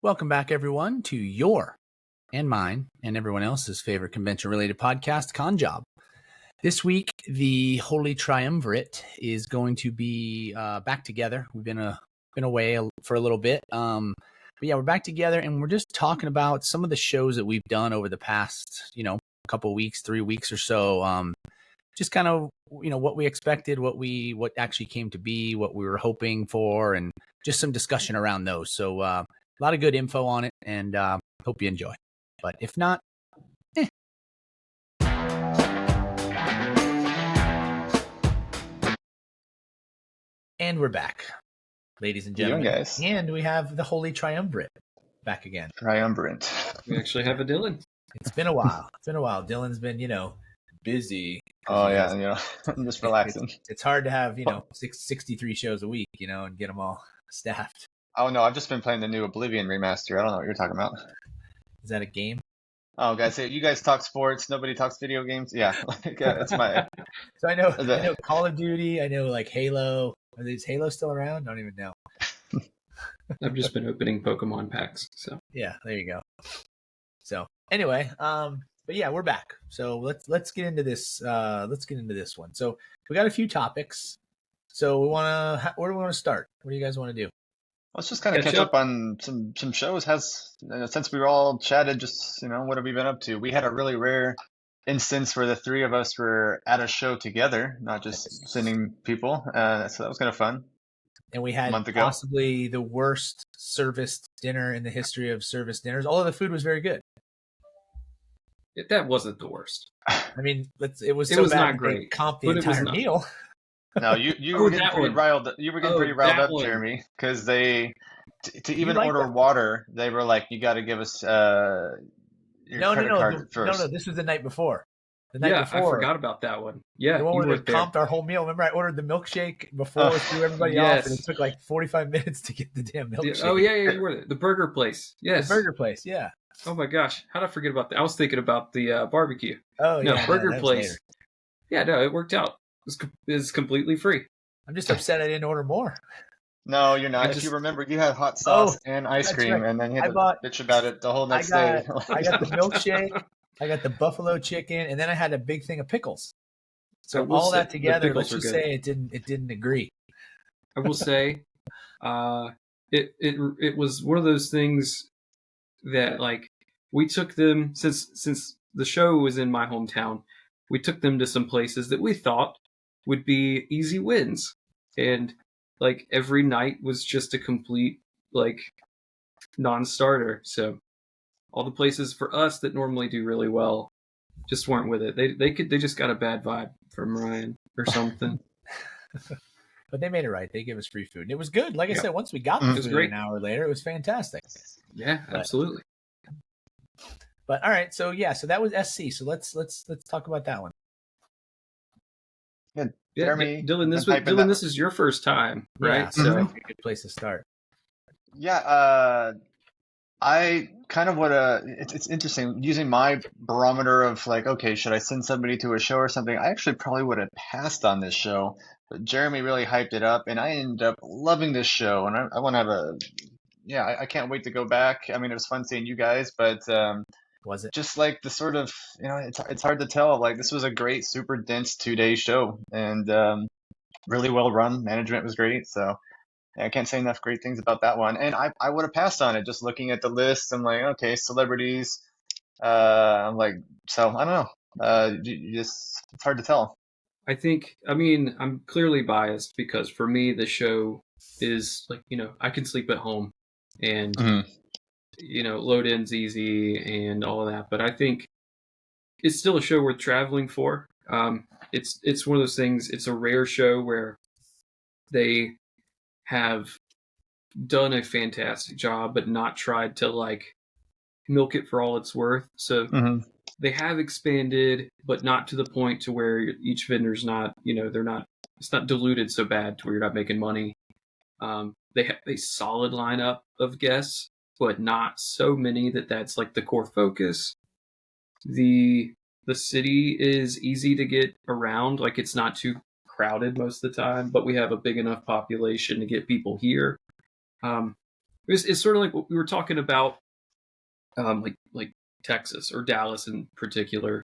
Welcome back, everyone, to your and mine and everyone else's favorite convention-related podcast, Con Job. This week, the Holy Triumvirate is going to be back together. We've been away for a little bit, but yeah, we're back together, and we're just talking about some of the shows that we've done over the past, couple weeks, 3 weeks or so. Just kind of, what we expected, what actually came to be, what we were hoping for, and just some discussion around those. So a lot of good info on it, and hope you enjoy. But if not, And we're back, ladies and gentlemen. Guys. And we have the Holy Triumvirate back again. Triumvirate. We actually have a Dylan. It's been a while. Dylan's been, busy. Oh, yeah. I'm just relaxing. It's hard to have, 63 shows a week, and get them all staffed. Oh, no, I've just been playing the new Oblivion remaster. I don't know what you're talking about. Is that a game? Oh, guys, you guys talk sports. Nobody talks video games. Yeah, that's my. So I know Call of Duty. I know like Halo. Is Halo still around? I don't even know. I've just been opening Pokemon packs. So yeah, there you go. So anyway, but yeah, we're back. So let's get into this. Let's get into this one. So we got a few topics. So where do we want to start? What do you guys want to do? Let's just kind of catch up on some shows. Since we were all chatted, just what have we been up to? We had a really rare instance where the three of us were at a show together, not just sending people. So that was kind of fun. And we had possibly the worst serviced dinner in the history of service dinners, although the food was very good. That wasn't the worst. I mean, it was bad not great. Comp the entire meal. No, you were getting pretty riled. You were getting pretty riled up, Jeremy, because they to even order water, they were like, "You got to give us your credit card first." No. This was the night before. I forgot about that one. Yeah, the one where they comped our whole meal. Remember, I ordered the milkshake before we threw everybody off, and it took like 45 minutes to get the damn milkshake. Oh yeah, you were the burger place. Yes, the burger place. Yeah. Oh my gosh, how did I forget about that? I was thinking about the barbecue. Oh yeah, no, burger place. Yeah, no, it worked out. It's completely free. I'm just upset I didn't order more. No, you're not. If you remember, you had hot sauce and ice cream, and then you had to bitch about it the whole next day. I got the milkshake, I got the buffalo chicken, and then I had a big thing of pickles. So all that together, let's just say it didn't agree. I will say, it was one of those things that like we took them since the show was in my hometown. We took them to some places that we thought would be easy wins, and like every night was just a complete like non-starter. So all the places for us that normally do really well just weren't with it. They just got a bad vibe from Ryan or something. But they made it right. They gave us free food, and it was good. Like I said, once we got the food an hour later, it was fantastic. Yeah, absolutely. But all right, so that was SC. So let's talk about that one. Good. Yeah, Jeremy, Dylan, this is your first time, right? Yeah, so a good place to start. Yeah, I kind of would. It's interesting using my barometer of like, okay, should I send somebody to a show or something? I actually probably would have passed on this show, but Jeremy really hyped it up, and I ended up loving this show, and I want to have I can't wait to go back. I mean, it was fun seeing you guys, but was it just like the sort of it's hard to tell. Like this was a great, super dense 2-day show, and really well run. Management was great, so I can't say enough great things about that one. And I would have passed on it just looking at the list. I'm like, okay, celebrities. I'm like, so I don't know. It's hard to tell. I'm clearly biased because for me the show is like I can sleep at home and load in's easy and all of that, but I think it's still a show worth traveling for. It's one of those things. It's a rare show where they have done a fantastic job but not tried to like milk it for all it's worth. So they have expanded, but not to the point to where each vendor's not, it's not diluted so bad to where you're not making money. They have a solid lineup of guests, but not so many that's like the core focus. The city is easy to get around. Like it's not too crowded most of the time, but we have a big enough population to get people here. It's sort of like what we were talking about, like Texas or Dallas in particular.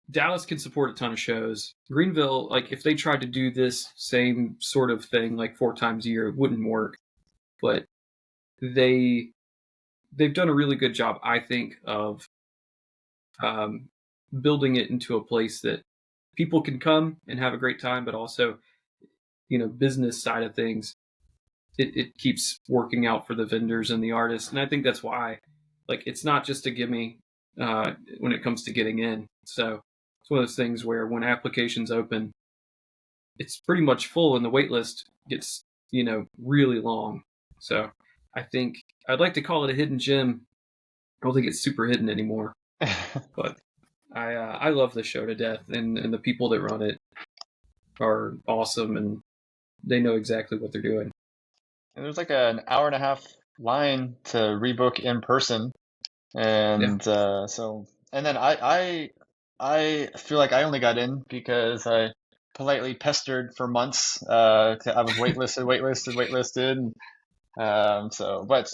Dallas can support a ton of shows. Greenville, like if they tried to do this same sort of thing like 4 times a year, it wouldn't work. But they've done a really good job, I think, of building it into a place that people can come and have a great time, but also, business side of things, it keeps working out for the vendors and the artists. And I think that's why, like, it's not just a gimme when it comes to getting in. So it's one of those things where when applications open, it's pretty much full and the wait list gets, really long. So I think I'd like to call it a hidden gem. I don't think it's super hidden anymore, but I love the show to death, and the people that run it are awesome, and they know exactly what they're doing. And there's like an hour and a half line to rebook in person, and and then I feel like I only got in because I politely pestered for months. I was waitlisted. But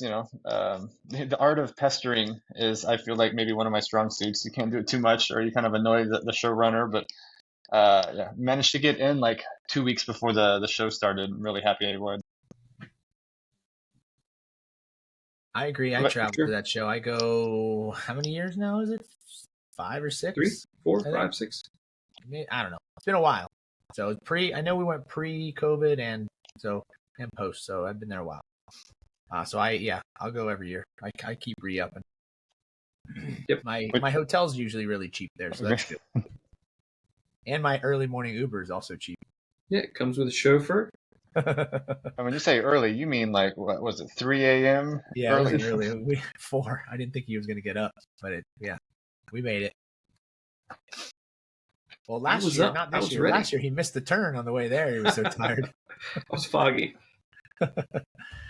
the art of pestering is, I feel like, maybe one of my strong suits. You can't do it too much, or you kind of annoy the showrunner. But managed to get in like 2 weeks before the show started. I'm really happy I would. I agree. I traveled to that show. I go, how many years now is it? 5 or 6? 3, 4, 5, 6. I don't know. It's been a while. So it's I know we went pre-COVID and post. So I've been there a while. So I'll go every year. I keep re-upping. Yep. My hotel's usually really cheap there, so that's good. And my early morning Uber is also cheap. Yeah, it comes with a chauffeur. And when you say early, you mean like, what was it, 3 a.m.? Yeah, early? It was early. 4. I didn't think he was going to get up, but we made it. Well, last year, not this year. Last year, he missed the turn on the way there. He was so tired. It was foggy.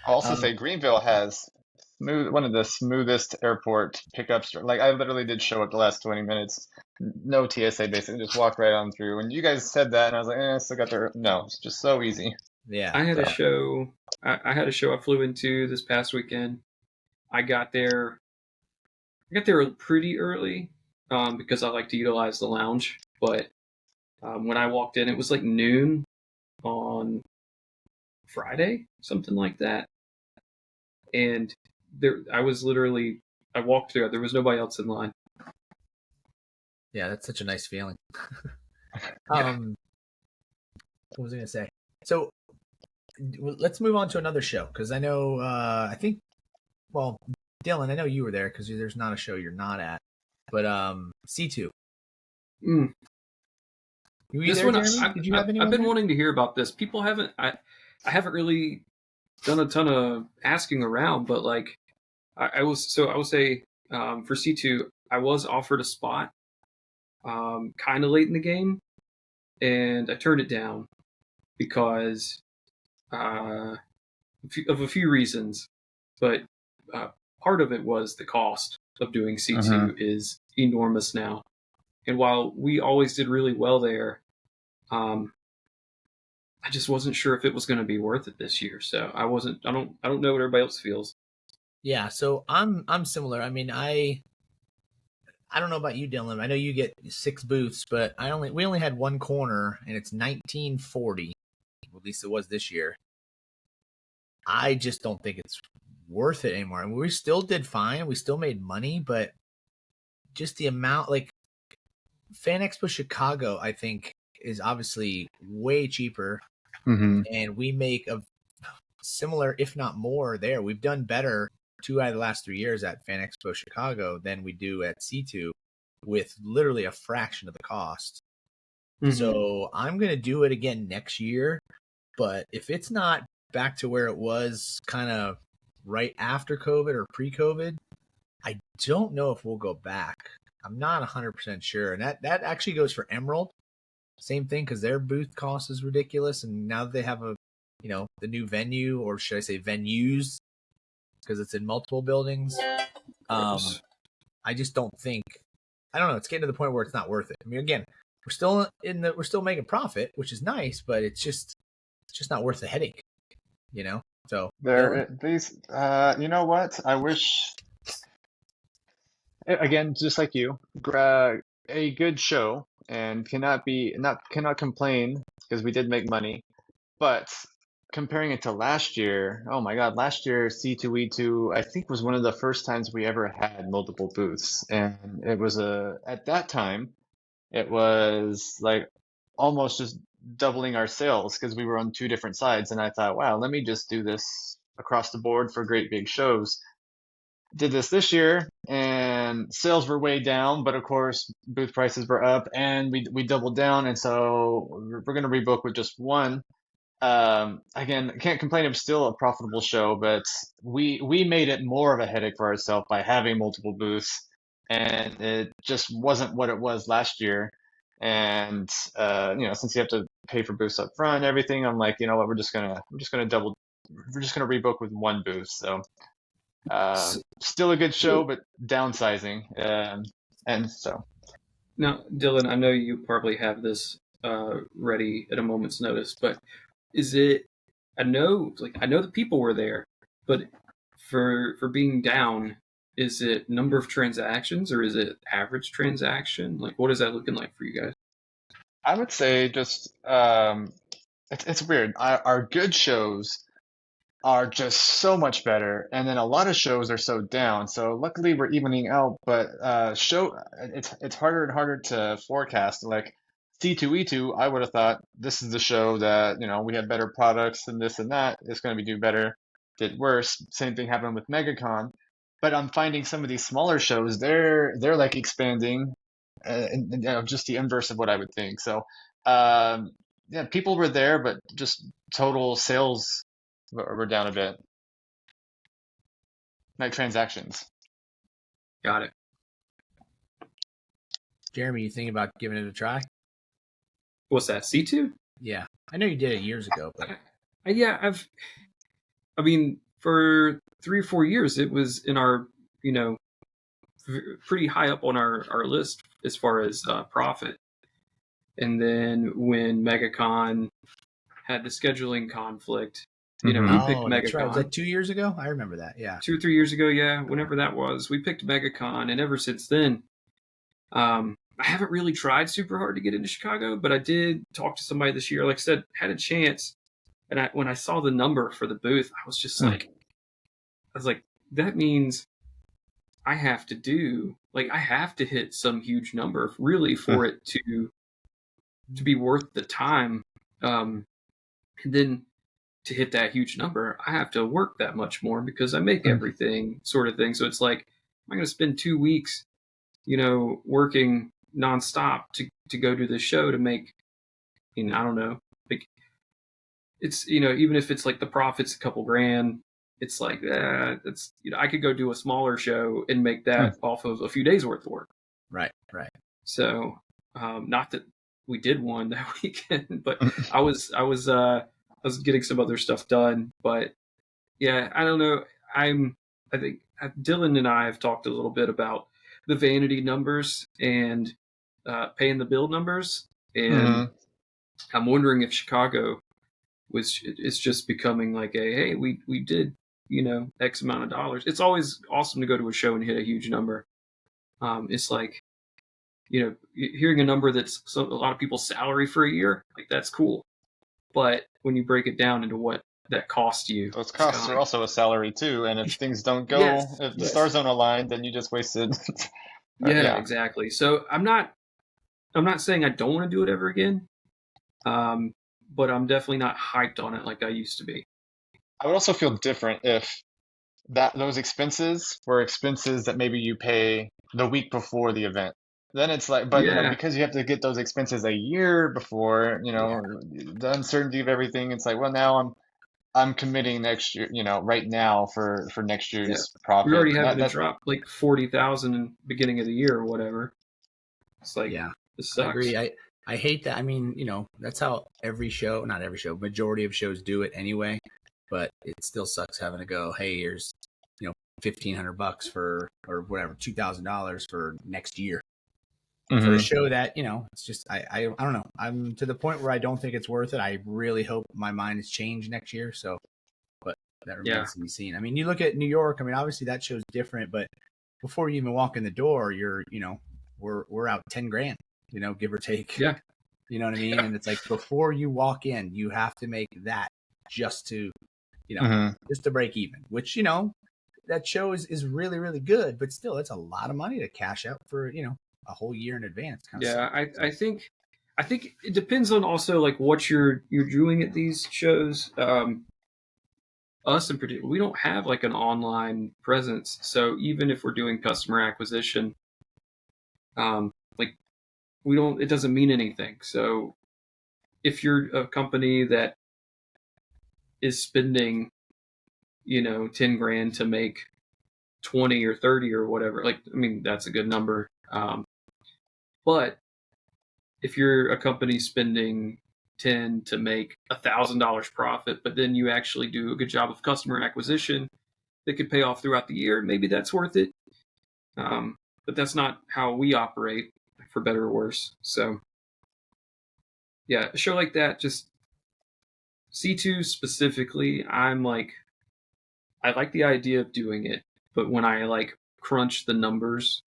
I'll also say Greenville has one of the smoothest airport pickups. Like, I literally did show up the last 20 minutes. No TSA, basically. Just walk right on through. And you guys said that, and I was like, I still got there. No, it's just so easy. Yeah. I had a show. I had a show I flew into this past weekend. I got there pretty early because I like to utilize the lounge. But when I walked in, it was like noon on Friday, something like that. And I walked through. There was nobody else in line. Yeah, that's such a nice feeling. What was I going to say? So let's move on to another show, because I know, Dylan, I know you were there because there's not a show you're not at, but C2. This one, did you have anyone? I've been wanting to hear about this. People haven't. I haven't really done a ton of asking around, but like I will say for C2, I was offered a spot kind of late in the game, and I turned it down because of a few reasons, but part of it was the cost of doing C2 is enormous now. And while we always did really well there, I just wasn't sure if it was going to be worth it this year. So I don't know what everybody else feels. Yeah, so I'm similar. I mean, I don't know about you, Dylan. I know you get 6 booths, but we only had one corner, and it's 1940. At least it was this year. I just don't think it's worth it anymore. I mean, we still did fine. We still made money, but just the amount, like Fan Expo Chicago, I think, is obviously way cheaper, and we make a similar, if not more, there. We've done better 2 out of the last 3 years at Fan Expo Chicago than we do at C2, with literally a fraction of the cost. So I'm going to do it again next year, but if it's not back to where it was kind of right after COVID or pre-COVID, I don't know if we'll go back. I'm not 100% sure. And that actually goes for Emerald. Same thing, because their booth cost is ridiculous. And now that they have the new venue, or should I say venues, because it's in multiple buildings, I just don't think, I don't know, it's getting to the point where it's not worth it. I mean, again, we're still making profit, which is nice, but it's just not worth the headache, So these, you know what? I wish, again, just like you, a good show and cannot complain because we did make money. But comparing it to last year, oh my God, last year C2E2 I think was one of the first times we ever had multiple booths, and it was at that time it was like almost just doubling our sales because we were on two different sides. And I thought, wow, let me just do this across the board for great big shows. Did this year, and sales were way down, but of course booth prices were up, and we doubled down, and so we're going to rebook with just one. Again, I can't complain. It was still a profitable show, but we made it more of a headache for ourselves by having multiple booths, and it just wasn't what it was last year. And since you have to pay for booths up front and everything, I'm like, you know what, we're just gonna rebook with one booth. So still a good show, So but downsizing. And so now, Dylan, I know you probably have this ready at a moment's notice, but is it? I know the people were there, but for being down, is it number of transactions or is it average transaction? Like, what is that looking like for you guys? I would say just it's weird. Our good shows are just so much better, and then a lot of shows are so down. So luckily we're evening out, but it's harder and harder to forecast. Like C2E2, I would have thought this is the show that, we had better products and this and that. It's going to be do better. Did worse. Same thing happened with MegaCon. But I'm finding some of these smaller shows, they're like expanding, just the inverse of what I would think. So yeah, people were there, but just total sales we're down a bit, like transactions. Got it. Jeremy, you think about giving it a try? What's that? C2? Yeah, I know you did it years ago, but Yeah, I mean, for 3 or 4 years, it was in our, pretty high up on our list as far as profit. And then when MegaCon had the scheduling conflict, we picked oh, that's right. Was that MegaCon 2 years ago? I remember that. Yeah. 2 or 3 years ago. Yeah, whenever that was, we picked MegaCon, and ever since then, I haven't really tried super hard to get into Chicago, but I did talk to somebody this year. Like I said, had a chance, and when I saw the number for the booth, I was just like, that means I have to hit some huge number really for it to be worth the time. And then to hit that huge number, I have to work that much more because I make everything, sort of thing. So it's like, I'm going to spend 2 weeks, working nonstop to go do this show to make, I don't know, like it's, even if it's like the profit's a couple grand, it's like, it's, I could go do a smaller show and make that off of a few days worth of work. Right. So, not that we did one that weekend, but I was getting some other stuff done. But yeah, I don't know. I think Dylan and I have talked a little bit about the vanity numbers and paying the bill numbers, and I'm wondering if Chicago is just becoming like hey, we did X amount of dollars. It's always awesome to go to a show and hit a huge number. It's like, hearing a number that's a lot of people's salary for a year, like that's cool. But when you break it down into what that costs you, Those costs are also a salary too, and if things don't go, if the stars don't align, then you just wasted. Yeah, exactly. So I'm not saying I don't want to do it ever again, but I'm definitely not hyped on it like I used to be. I would also feel different if those expenses were expenses that maybe you pay the week before the event. Then it's like, but because you have to get those expenses a year before, the uncertainty of everything, it's like, well, now I'm committing next year, right now for next year's profit. We're already having to drop like 40,000 in the beginning of the year or whatever. It's like, this sucks. I agree. I hate that. I mean, that's how not every show, majority of shows do it anyway. But it still sucks having to go, hey, here's $1,500 for, or whatever, $2,000 for next year for a show that it's just I don't know. I'm to the point where I don't think it's worth it. I really hope my mind has changed next year. So, but that remains to be seen. I mean, you look at New York. I mean, obviously that show's different, but before you even walk in the door, we're out 10 grand, give or take. Yeah. You know what I mean? And it's like before you walk in, you have to make that just to, just to break even, which, that show is really, really good, but still it's a lot of money to cash out for, a whole year in advance. I think it depends on also like what you're doing at these shows. Us in particular, we don't have like an online presence. So even if we're doing customer acquisition, like it doesn't mean anything. So if you're a company that is spending, 10 grand to make 20 or 30 or whatever, that's a good number. But if you're a company spending 10 to make $1,000 profit, but then you actually do a good job of customer acquisition that could pay off throughout the year, maybe that's worth it. But that's not how we operate, for better or worse. So yeah, a show like that, just C2 specifically, I like the idea of doing it, but when I like crunch the numbers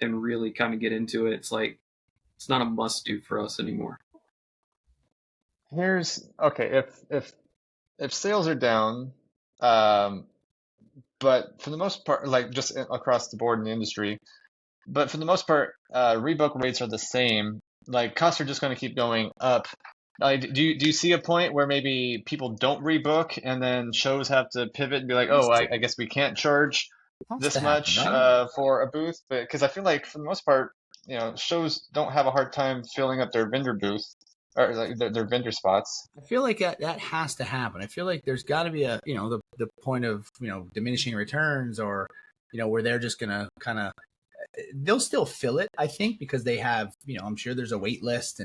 and really kind of get into it, it's like it's not a must do for us anymore. If sales are down, but for the most part, like just across the board in the industry, but for the most part, rebook rates are the same. Like costs are just going to keep going up. Do you see a point where maybe people don't rebook and then shows have to pivot and be like, oh, I guess we can't charge this much for a booth? Because I feel like for the most part, shows don't have a hard time filling up their vendor booth or like their vendor spots. I feel like that has to happen. I feel like there's got to be a, the point of, diminishing returns or, where they're just going to kind of, they'll still fill it, I think, because they have, I'm sure there's a wait list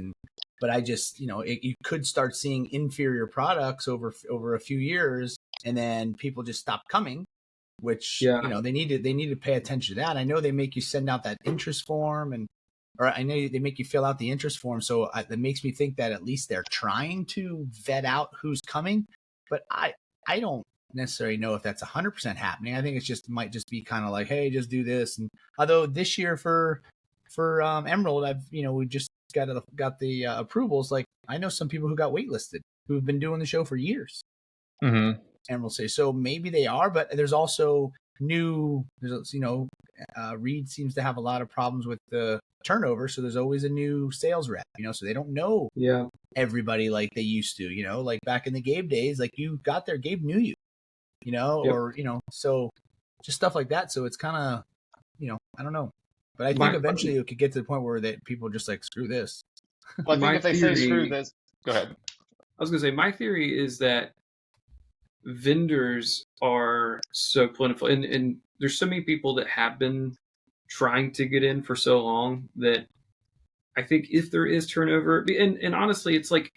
but I just, you could start seeing inferior products over a few years and then people just stop coming, which, they need to pay attention to that. I know they make you send out that interest form or I know they make you fill out the interest form. So that makes me think that at least they're trying to vet out who's coming. But I don't necessarily know if that's 100% happening. I think might just be kind of like, hey, just do this. And although this year for Emerald, we just got the approvals. Like I know some people who got waitlisted who've been doing the show for years. Mm-hmm. Emerald say so maybe they are, but there's also Reed seems to have a lot of problems with the turnover, so there's always a new sales rep, so they don't know everybody like they used to, like back in the Gabe days, like you got there, Gabe knew you, or so just stuff like that. So it's kind of, I don't know, but I think eventually it could get to the point where people are just like, screw this. Well, I think if they say screw this, go ahead. I was gonna say my theory is that vendors are so plentiful, and there's so many people that have been trying to get in for so long that I think if there is turnover, and honestly, it's like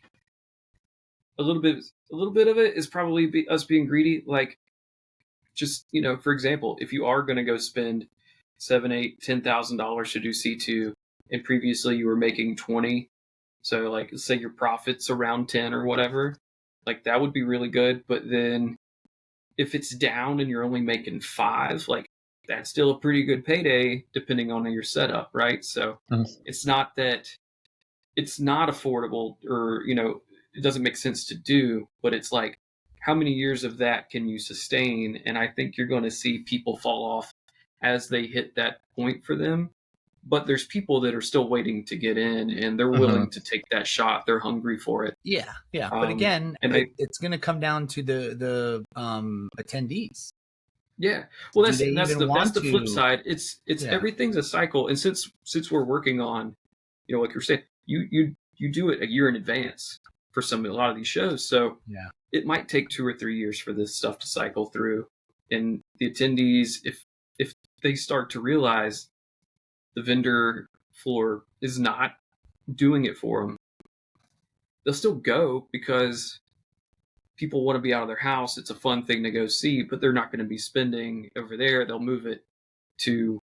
a little bit of it is probably us being greedy. Like, just for example, if you are going to go spend $7,000, $8,000, $10,000 to do C2, and previously you were making 20, so like let's say your profit's around 10 or whatever, like that would be really good. But then if it's down and you're only making 5, like that's still a pretty good payday depending on your setup, right? So it's not that it's not affordable or, it doesn't make sense to do, but it's like, how many years of that can you sustain? And I think you're going to see people fall off as they hit that point for them. But there's people that are still waiting to get in and they're willing to take that shot. They're hungry for it. Yeah. But again, it's going to come down to the attendees. Yeah, well, that's the flip side. It's everything's a cycle, and since we're working on, like you're saying, you do it a year in advance for a lot of these shows, so it might take 2 or 3 years for this stuff to cycle through, and the attendees, if they start to realize the vendor floor is not doing it for them, they'll still go because people want to be out of their house. It's a fun thing to go see, but they're not going to be spending over there. They'll move it to,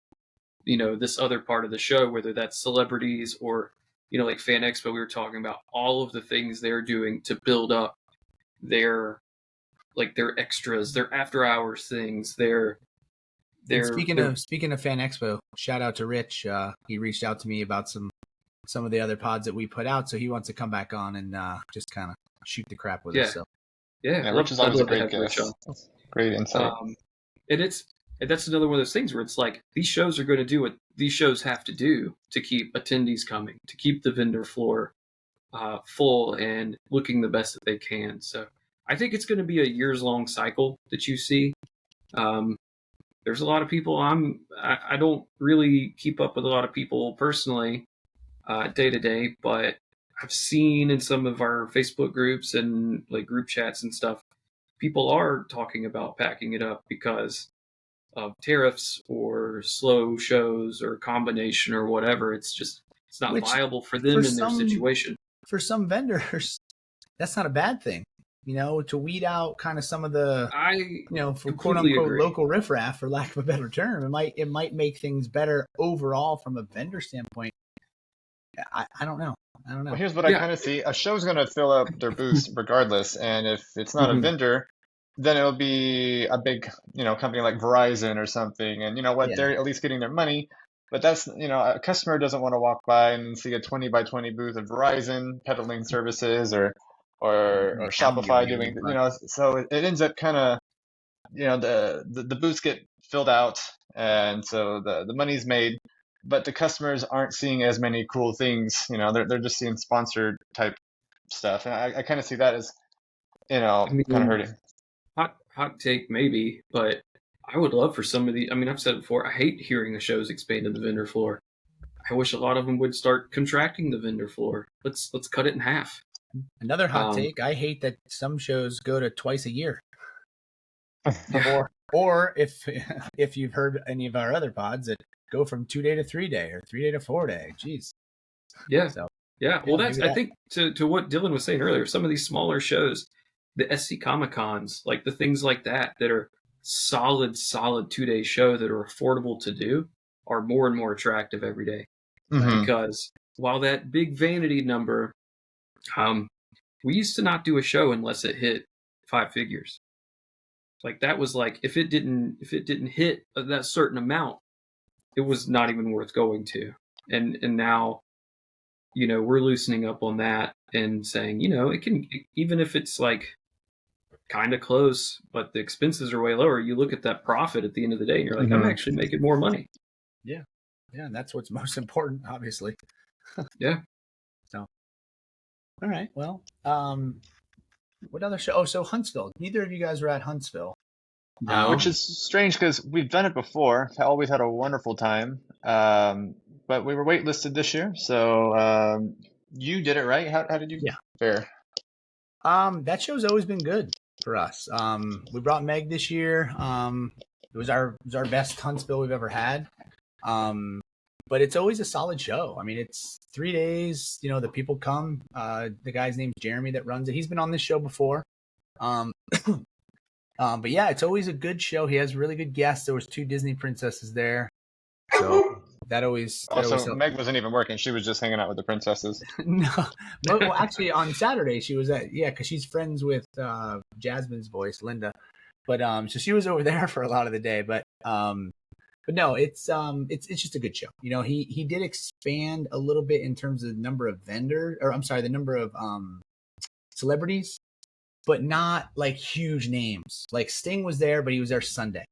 this other part of the show, whether that's celebrities or, like Fan Expo, we were talking about all of the things they're doing to build up their like their extras, their after hours things, And speaking of Fan Expo, shout out to Rich. He reached out to me about some of the other pods that we put out, so he wants to come back on and just kind of shoot the crap with us. So. Yeah, Rich is always a great guest. Great insight. And that's another one of those things where it's like these shows are going to do what these shows have to do to keep attendees coming, to keep the vendor floor full and looking the best that they can. So I think it's going to be a years-long cycle that you see. There's a lot of people. I don't really keep up with a lot of people personally day to day, but I've seen in some of our Facebook groups and like group chats and stuff, people are talking about packing it up because of tariffs or slow shows or combination or whatever. It's not viable for them in their situation. For some vendors, that's not a bad thing, to weed out kind of some of the, for quote unquote local riffraff, for lack of a better term. It might make things better overall from a vendor standpoint. I don't know. Well, here's what I kind of see. A show's going to fill up their booth regardless. And if it's not a vendor, then it'll be a big, company like Verizon or something. And they're at least getting their money. But that's, a customer doesn't want to walk by and see a 20 by 20 booth of Verizon peddling services or Shopify doing, so it ends up kind of, the booths get filled out. And so the money's made. But the customers aren't seeing as many cool things, they're just seeing sponsored type stuff. And I kind of see that as, kind of hurting. Hot take maybe, but I would love for some of the, I've said it before, I hate hearing the shows expand to the vendor floor. I wish a lot of them would start contracting the vendor floor. Let's cut it in half. Another hot take, I hate that some shows go to twice a year. or if you've heard any of our other pods that go from 2-day to 3-day or 3-day to 4-day. Jeez. Yeah. Well, I think to what Dylan was saying earlier, some of these smaller shows, the SC Comic Cons, like the things like that are solid 2-day show that are affordable to do are more and more attractive every day. Because while that big vanity number, we used to not do a show unless it hit 5 figures. Like that was like, if it didn't hit that certain amount, it was not even worth going to. And now, we're loosening up on that and saying, it can, even if it's like kind of close, but the expenses are way lower, you look at that profit at the end of the day and you're like, I'm actually making more money. Yeah. Yeah. And that's what's most important, obviously. Yeah. So, all right. Well, what other show? Oh, so Huntsville. Neither of you guys were at Huntsville. No, which is strange because we've done it before. Always had a wonderful time. But we were waitlisted this year, so you did it, right? How did you fare? That show's always been good for us. We brought Meg this year. It was our best Huntsville we've ever had. But it's always a solid show. It's 3 days. The people come. The guy's name's Jeremy that runs it. He's been on this show before. But yeah, it's always a good show. He has really good guests. There was 2 Disney princesses there. So that always... Meg wasn't even working. She was just hanging out with the princesses. No. Well, actually, on Saturday, she was because she's friends with Jasmine's voice, Linda. But so she was over there for a lot of the day. But no, it's just a good show. He did expand a little bit in terms of the number of the number of celebrities. But not like huge names. Like Sting was there, but he was there Sunday.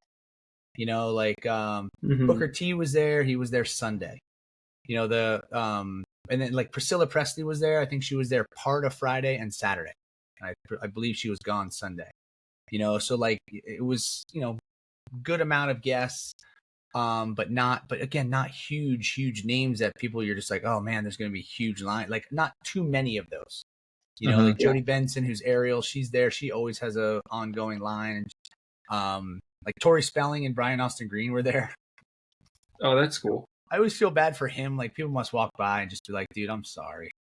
Booker T was there. He was there Sunday. And then like Priscilla Presley was there. I think she was there part of Friday and Saturday. I believe she was gone Sunday. So like it was, good amount of guests. But again, not huge names that people you're just like, oh man, there's going to be a huge line. Like not too many of those. Like Jodie Benson, who's Ariel, she's there. She always has a ongoing line. Like Tori Spelling and Brian Austin Green were there. Oh, that's cool. I always feel bad for him. Like people must walk by and just be like, dude, I'm sorry.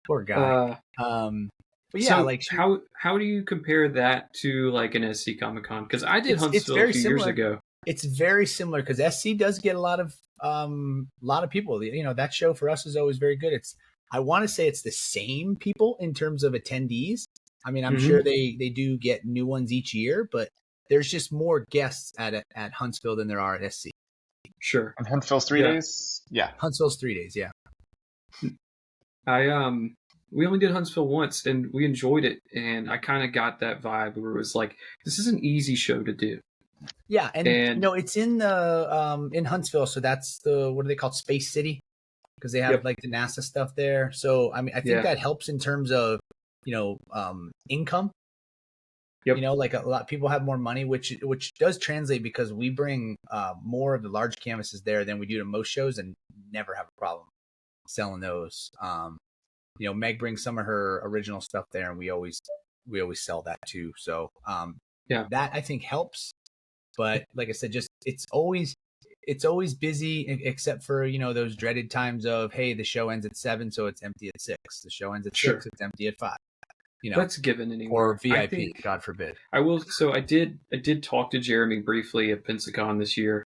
Poor guy. But yeah, so how do you compare that to like an SC Comic Con? Because I did Huntsville a few years ago. It's very similar because SC does get a lot of people. That show for us is always very good. I want to say it's the same people in terms of attendees. I mean, I'm Mhm. sure they do get new ones each year, but there's just more guests at Huntsville than there are at SC. Sure. And Huntsville's 3 days? Yeah. Huntsville's 3 days, yeah. We only did Huntsville once and we enjoyed it, and I kind of got that vibe where it was like, this is an easy show to do. Yeah, and And- you know, it's in the in Huntsville, so that's the, what are they called, Space City? Because they have Yep. like the NASA stuff there. So I mean, I think Yeah. that helps in terms of, you know, income. Yep. You know, like a lot of people have more money, which does translate because we bring more of the large canvases there than we do to most shows, and never have a problem selling those. You know, Meg brings some of her original stuff there, and we always sell that too. So Yeah. that I think helps. But like I said, just it's always busy, except for, you know, those dreaded times of, hey, the show ends at 7, so it's empty at 6. The show ends at Sure. 6, it's empty at 5. You know, That's given anymore. or VIP, I think God forbid. I will. So I did talk to Jeremy briefly at Pensacon this year,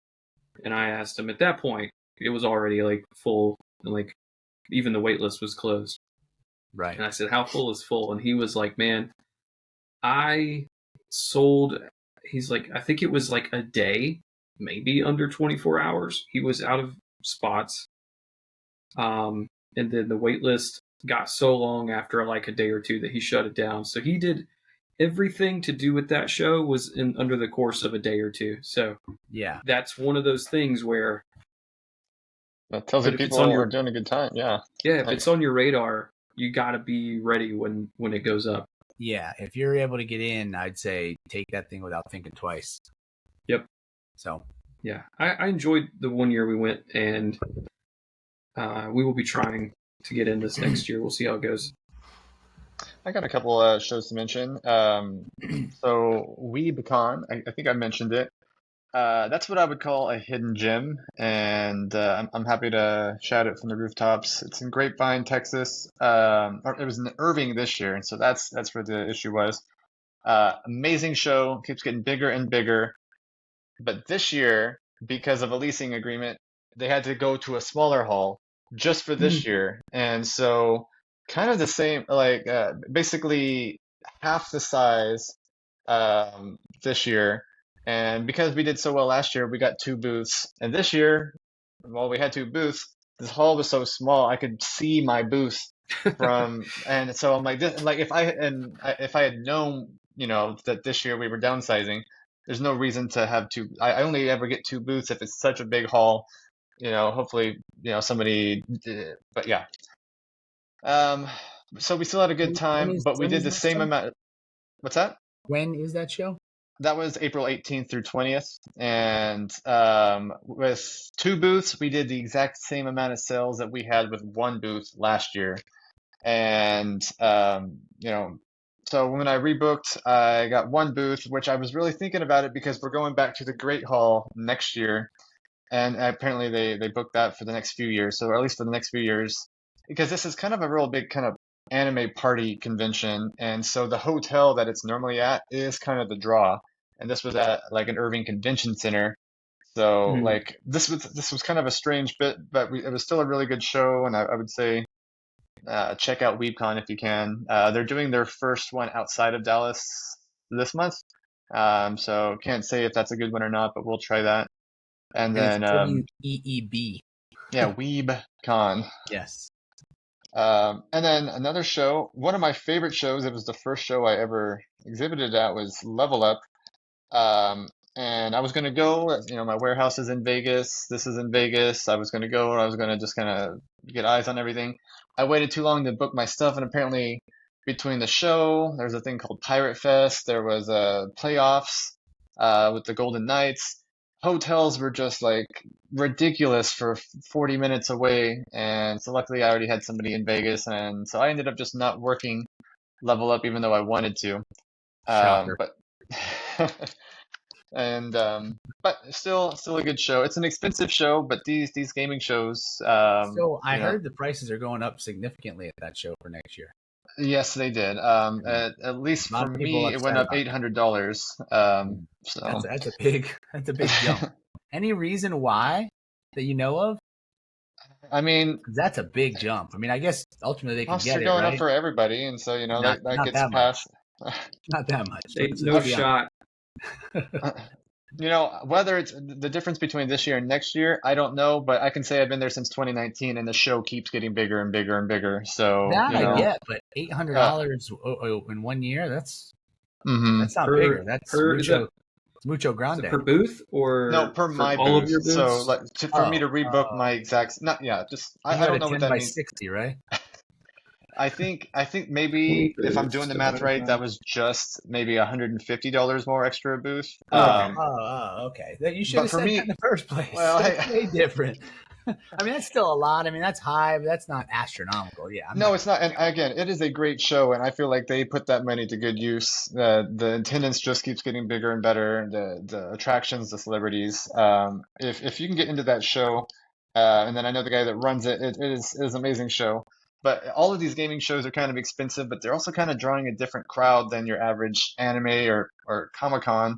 and I asked him at that point. It was already like full, and like even the wait list was closed. Right. And I said, "How full is full?" And he was like, "Man, I sold." He's like, "I think it was like a day, maybe under 24 hours. He was out of spots, and then the wait list got so long after like a day or two that he shut it down. So he did everything to do with that show was in under the course of a day or two. So Yeah. that's one of those things where That tells you But if it's people on your- are doing a good time. Yeah. if Like- it's on your radar, you got to be ready when it goes up. Yeah. If you're able to get in, I'd say take that thing without thinking twice. Yep. So Yeah, I enjoyed the one year we went, and we will be trying to get in this next year. We'll see how it goes. I got a couple shows to mention. So WeebCon, I think I mentioned it. That's what I would call a hidden gem, and I'm happy to shout it from the rooftops. It's in Grapevine, Texas. Or it was in Irving this year, and so that's where the issue was. Amazing show, keeps getting bigger and bigger. But this year, because of a leasing agreement, they had to go to a smaller hall just for this year, and so kind of the same, like basically half the size this year. And because we did so well last year, we got 2 booths. And this year, well, we had 2 booths. This hall was so small, I could see my booth from, and so I'm like, this, like if I had known, you know, that this year we were downsizing, there's no reason to have 2. I only ever get 2 booths if it's such a big hall. You know, hopefully, you know, somebody. But yeah. So we still had a good time, but we when did is the that same show? amount. What's that? when is that show? That was April 18th through 20th. And with 2 booths, we did the exact same amount of sales that we had with 1 booth last year. And, you know, so when I rebooked, I got 1 booth, which I was really thinking about it because we're going back to the Great Hall next year. And apparently they booked that for the next few years, so or at least for the next few years, because this is kind of a real big kind of anime party convention, and so the hotel that it's normally at is kind of the draw, and this was at like an Irving Convention Center, so Mhm. like this was kind of a strange bit, but it was still a really good show, and I would say check out WeebCon if you can. They're doing their first one outside of Dallas this month, so can't say if that's a good one or not, but we'll try that. And then WEEB. yeah, WeebCon. Yes. And then another show, one of my favorite shows, it was the first show I ever exhibited at, was Level Up. And I was going to go, you know, my warehouse is in Vegas. This is in Vegas. I was going to go, and I was going to just kind of get eyes on everything. I waited too long to book my stuff, and apparently between the show, there's a thing called Pirate Fest. There was playoffs with the Golden Knights. Hotels were just like ridiculous for 40 minutes away, and so luckily I already had somebody in Vegas, and so I ended up just not working Level Up even though I wanted to. Shocker. But but still a good show. It's an expensive show, but these gaming shows, So I you know, heard the prices are going up significantly at that show for next year. yes, they did. At least A lot for of people me, it went upset up about $800. So That's a big jump. Any reason why that you know of? I mean, That's a big jump. I mean, I guess ultimately they can costs are get it, going up right? for everybody, and so that Not gets that much. passed. Not that much. No Let's be shot. Whether it's the difference between this year and next year, I don't know, but I can say I've been there since 2019, and the show keeps getting bigger and bigger and bigger. So, That I Yeah. get, but $800 in 1 year, that's mhm. not Per bigger. That's per is that mucho is grande. it per booth No, or per for my all of booth. your So, booths? like, for me to rebook Oh, my exact, not, yeah, just, and you I had don't a know what 10 that by means. 60, right? I think maybe 20 if I'm doing booths the math divided right, by. that was just maybe $150 more extra a booth. Okay. Okay. That you should But have for said that in me, the first place. well, That's way different. I mean, that's still a lot. I mean, that's high, but that's not astronomical. Yeah, I'm not no, gonna. it's not. And again, it is a great show, and I feel like they put that money to good use. The attendance just keeps getting bigger and better. The attractions, the celebrities. If you can get into that show, and then I know the guy that runs it, it is an amazing show. But all of these gaming shows are kind of expensive, but they're also kind of drawing a different crowd than your average anime or Comic-Con.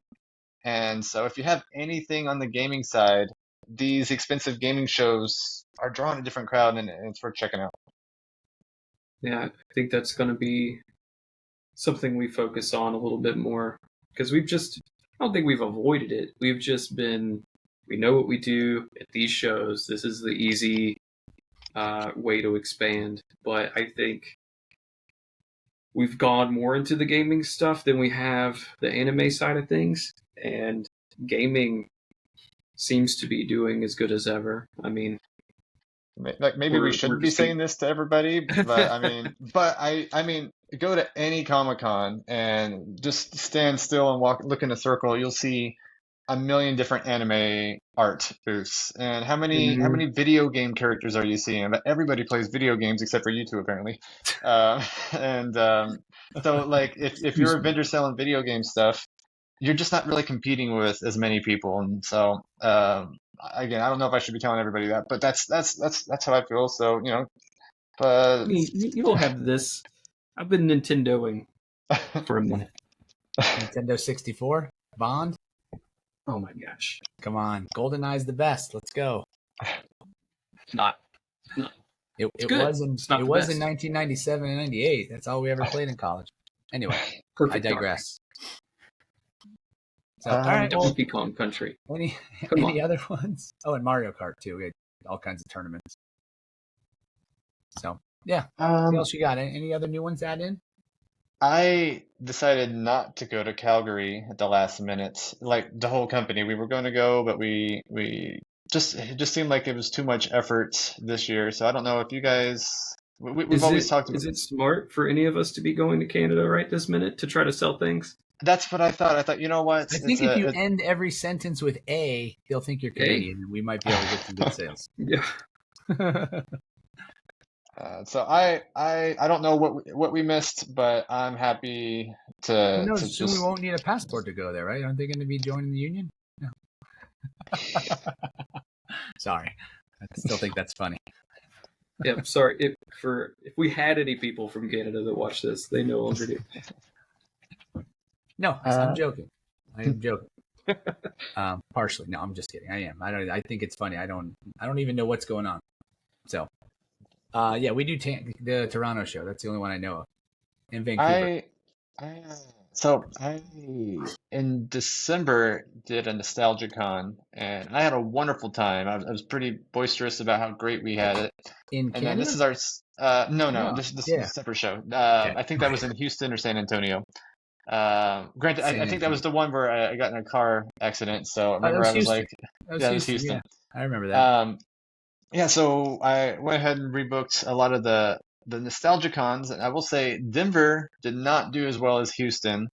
And so if you have anything on the gaming side, these expensive gaming shows are drawing a different crowd, and it's worth checking out. Yeah, I think that's going to be something we focus on a little bit more because I don't think we've avoided it. We've just been, we know what we do at these shows. This is the easy way to expand. But I think we've gone more into the gaming stuff than we have the anime side of things. And gaming seems to be doing as good as ever. I mean, Like maybe we we're shouldn't be just saying this to everybody, but I mean, go to any Comic-Con and just stand still and look in a circle. You'll see a million different anime art booths. And how Mhm. many video game characters are you seeing? But everybody plays video games except for you two, apparently. And so, like, if you're Excuse a me. vendor selling video game stuff, you're just not really competing with as many people. And so, again, I don't know if I should be telling everybody that, but that's how I feel. So, I but mean, you'll have this. I've been Nintendoing for a minute. Nintendo 64, Bond. Oh my gosh. Come on, GoldenEye's the best. Let's go. It's not. It, It's it good. was in It's not it the was in best. 1997 and 98. That's all we ever played in college. Anyway, I Perfect Dark. digress. So, all right. Well, Donkey Kong Country. any Come on. other ones? Oh, and Mario Kart too. We had all kinds of tournaments. So, yeah. What else you got? Any other new ones to add in? I decided not to go to Calgary at the last minute. Like the whole company, we were going to go, but we just it just seemed like it was too much effort this year. So I don't know if you guys we've always talked about. Is it smart for any of us to be going to Canada right this minute to try to sell things? That's what I thought. I thought, you know what? I think if you end every sentence with A, they'll think you're Canadian, and we might be able to get some good sales. Yeah. So I don't know what we missed, but I'm happy Who to knows? Soon we just. won't need a passport to go there, right? Aren't they going to be joining the union? No. Sorry, I still think that's funny. Yeah. Sorry. If we had any people from Canada that watch this, they no longer do. No, I'm joking. I am joking. Partially. No, I'm just kidding. I am. I think it's funny. I don't even know what's going on. So, yeah, we do the Toronto show. That's the only one I know of. In Vancouver. I in December did a nostalgia con, and I had a wonderful time. I was pretty boisterous about how great we had it. In And then Canada? this is our no, No. this is Yeah. a separate show. Okay. I think that was in Houston or San Antonio. Granted, San I think that was the Antonio. one where I got in a car accident. So That remember, was I was Houston. like, That was yeah, it was Houston. Houston. Yeah, I remember that. Yeah, so I went ahead and rebooked a lot of the nostalgia cons, and I will say Denver did not do as well as Houston.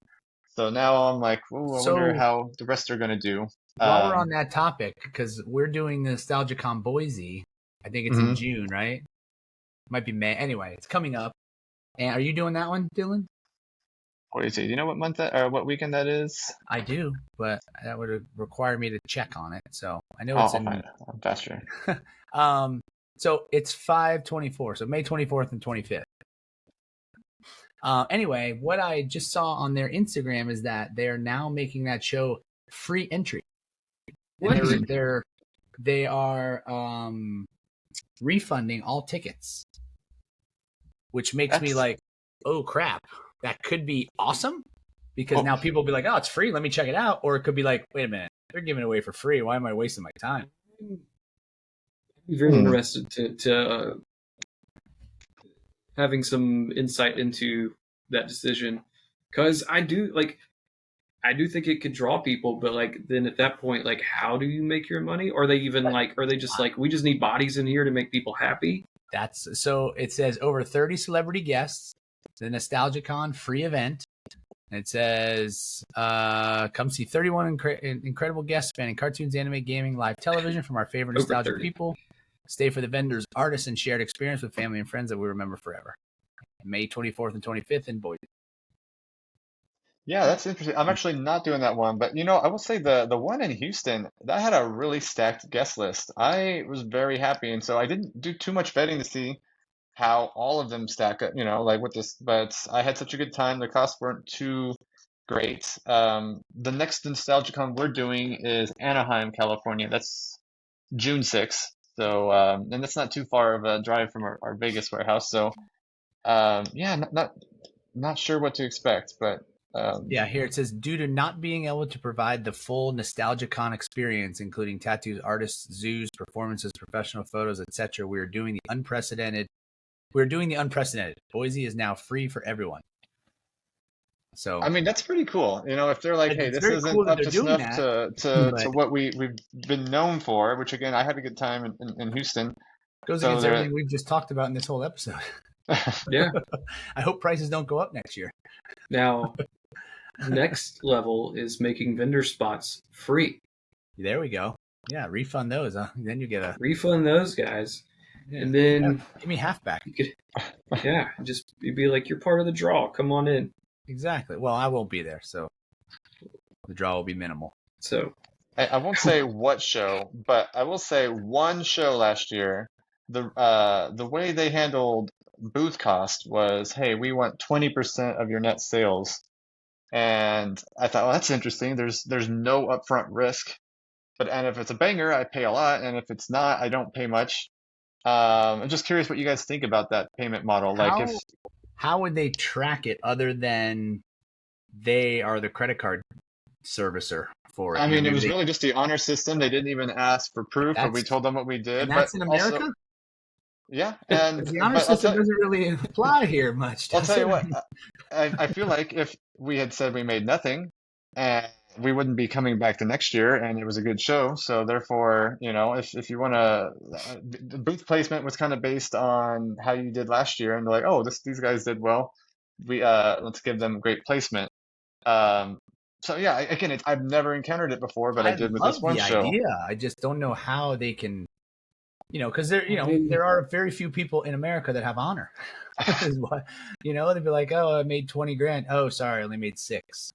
So now I'm like, ooh, I wonder So how the rest are gonna do. while we're on that topic, because we're doing the NostalgiaCon Boise, I think it's in Mhm. June, right? Might be May. Anyway, it's coming up. And are you doing that one, Dylan? What do you say? Do you know what month that or what weekend that is? I do, but that would require me to check on it. So I know Oh, it's I'll in. find it. I'm faster. So it's 5/24, so May 24th and 25th. Anyway, what I just saw on their Instagram is that they are now making that show free entry. What? And they are refunding all tickets, which makes me like, oh crap, that could be awesome because now people will be like, oh, it's free, let me check it out. Or it could be like, wait a minute, they're giving it away for free. Why am I wasting my time? I'd be very interested to having some insight into that decision, because I do think it could draw people, but like then at that point, like how do you make your money? Are they just like, we just need bodies in here to make people happy? That's so it says over 30 celebrity guests, the NostalgiaCon free event. And it says, come see 31 incredible guests spanning cartoons, anime, gaming, live television from our favorite nostalgic people. Stay for the vendors, artists, and shared experience with family and friends that we remember forever. May 24th and 25th in Boise. Yeah, that's interesting. I'm actually not doing that one, but I will say the one in Houston, that had a really stacked guest list. I was very happy, and so I didn't do too much vetting to see how all of them stack up, like with this, but I had such a good time. The costs weren't too great. The next NostalgiaCon we're doing is Anaheim, California. That's June 6th. So, and that's not too far of a drive from our Vegas warehouse. So, yeah, not sure what to expect, but yeah, here it says, due to not being able to provide the full NostalgiaCon experience, including tattoos, artists, zoos, performances, professional photos, etc., we're doing the unprecedented. Boise is now free for everyone. So I mean, that's pretty cool. If they're like, hey, this isn't up to snuff to what we've been known for, which again, I had a good time in Houston. Goes against everything we've just talked about in this whole episode. Yeah. I hope prices don't go up next year. Now, next level is making vendor spots free. There we go. Yeah, refund those. Then you get a refund those guys, and then give me half back. You'd be like, you're part of the draw. Come on in. Exactly. Well, I won't be there, so the draw will be minimal. So I won't say what show, but I will say one show last year. The way they handled booth cost was, hey, we want 20% of your net sales. And I thought, well, that's interesting. There's no upfront risk. And if it's a banger, I pay a lot. And if it's not, I don't pay much. I'm just curious what you guys think about that payment model. How would they track it other than they are the credit card servicer for it? I mean, it was really just the honor system. They didn't even ask for proof, but we told them what we did. And that's in America? Also, yeah. And the honor system doesn't really apply here much. I'll tell you what, I feel like if we had said we made nothing, and we wouldn't be coming back the next year, and it was a good show. So therefore, if you want to, the booth placement was kind of based on how you did last year, and they're like, oh, these guys did well. Let's give them great placement. So yeah, again, I've never encountered it before, but I did with this one show. Idea. I just don't know how they can, because there are very few people in America that have honor. They'd be like, oh, I made 20 grand. Oh, sorry, I only made 6.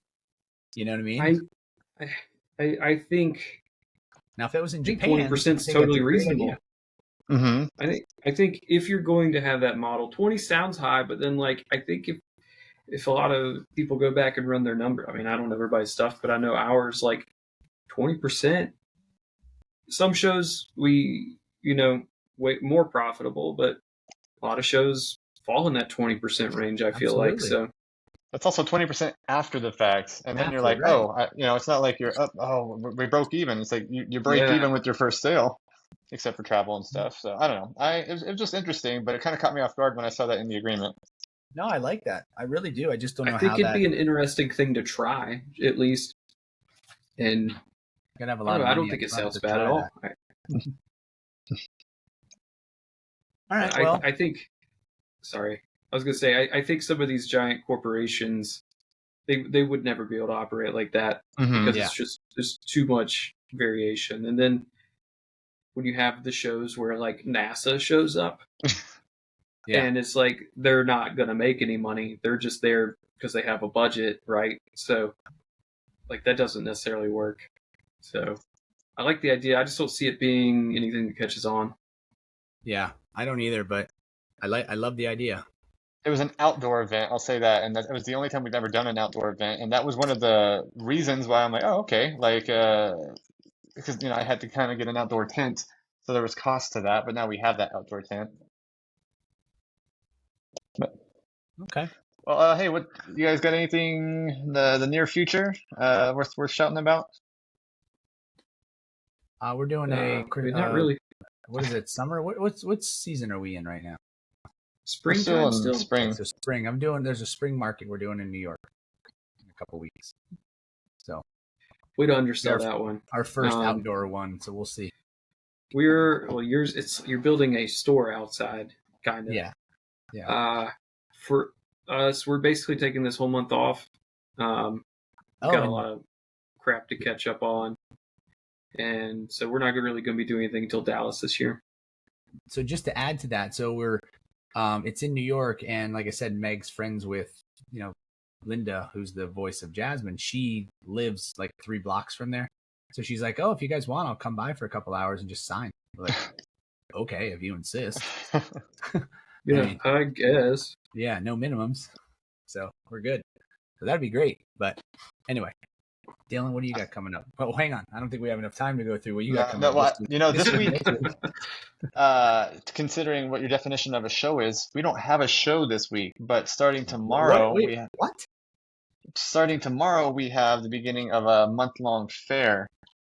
You know what I mean? I think now if it was in Japan, 20% is totally reasonable. Mm-hmm. I think if you're going to have that model, 20 sounds high, but then I think if a lot of people go back and run their number, I mean, I don't know everybody's stuff, but I know ours, 20%. Some shows we way more profitable, but a lot of shows fall in that 20% range. I feel like so. That's also 20% after the fact, and then you're like, right. Oh, it's not like you're up. Oh, we broke even. It's like you break even with your first sale, except for travel and stuff. So I don't know. It was just interesting, but it kind of caught me off guard when I saw that in the agreement. No, I like that. I really do. I just don't know. I think it'd be an interesting thing to try, at least. And gonna have a lot. I don't think it sounds bad at all. All right. Well, I think. Sorry. I was going to say, I think some of these giant corporations, they would never be able to operate like that because it's just there's too much variation. And then when you have the shows where NASA shows up, and it's like they're not going to make any money, they're just there because they have a budget, right? So that doesn't necessarily work. So I like the idea. I just don't see it being anything that catches on. Yeah, I don't either, but I love the idea. It was an outdoor event, I'll say that, and it was the only time we've ever done an outdoor event, and that was one of the reasons why I'm like, oh, okay, because I had to kind of get an outdoor tent So there was cost to that, but now we have that outdoor tent. Okay. Well, hey, what you guys got anything in the near future worth shouting about? We're doing not really. What is it? Summer? What season are we in right now? We're Springtime still in spring. So spring. There's a spring market we're doing in New York in a couple weeks. So way to undersell that one. Our first outdoor one, so we'll see. You're building a store outside, kind of. Yeah. For us, we're basically taking this whole month off. Got a lot of crap to catch up on, and so we're not really going to be doing anything until Dallas this year. So just to add to that, so we're it's in New York, and like I said, Meg's friends with Linda, who's the voice of Jasmine. She lives like 3 blocks from there. So she's like, "Oh, if you guys want, I'll come by for a couple hours and just sign." We're like, okay, if you insist. Yeah, I guess. Yeah, no minimums. So we're good. So that'd be great. But anyway, Dylan, what do you got coming up? Oh, hang on. I don't think we have enough time to go through what you got coming up. This week, considering what your definition of a show is, we don't have a show this week, but starting tomorrow, Starting tomorrow, we have the beginning of a month-long fair.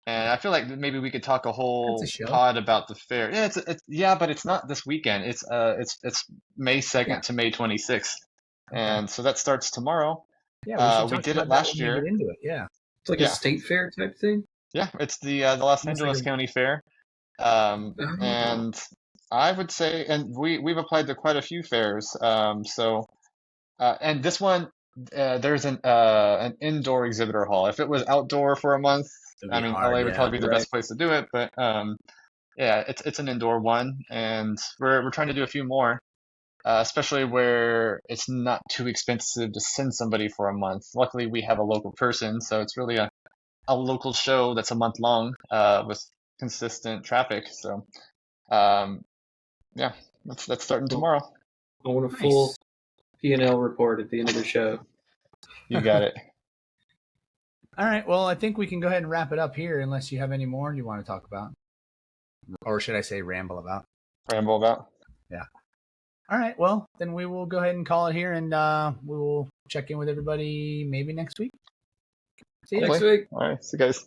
And I feel like maybe we could talk a whole pod about the fair. Yeah, but it's not this weekend. It's May 2nd to May 26th. And so that starts tomorrow. Yeah, we did it last year. Into it. Yeah. It's like a state fair type thing. Yeah, it's the Los Angeles County Fair. And I would say, and we've applied to quite a few fairs. And this one, there's an indoor exhibitor hall. If it was outdoor for a month, LA would probably be the best place to do it. But it's an indoor one, and we're trying to do a few more, especially where it's not too expensive to send somebody for a month. Luckily, we have a local person, so it's really a local show that's a month long with consistent traffic. So that's starting tomorrow. I want a full P&L report at the end of the show. You got it. All right. Well, I think we can go ahead and wrap it up here unless you have any more you want to talk about. Or should I say ramble about? Ramble about. Yeah. All right. Well, then we will go ahead and call it here, and we will check in with everybody maybe next week. See you next week. All right. See you guys.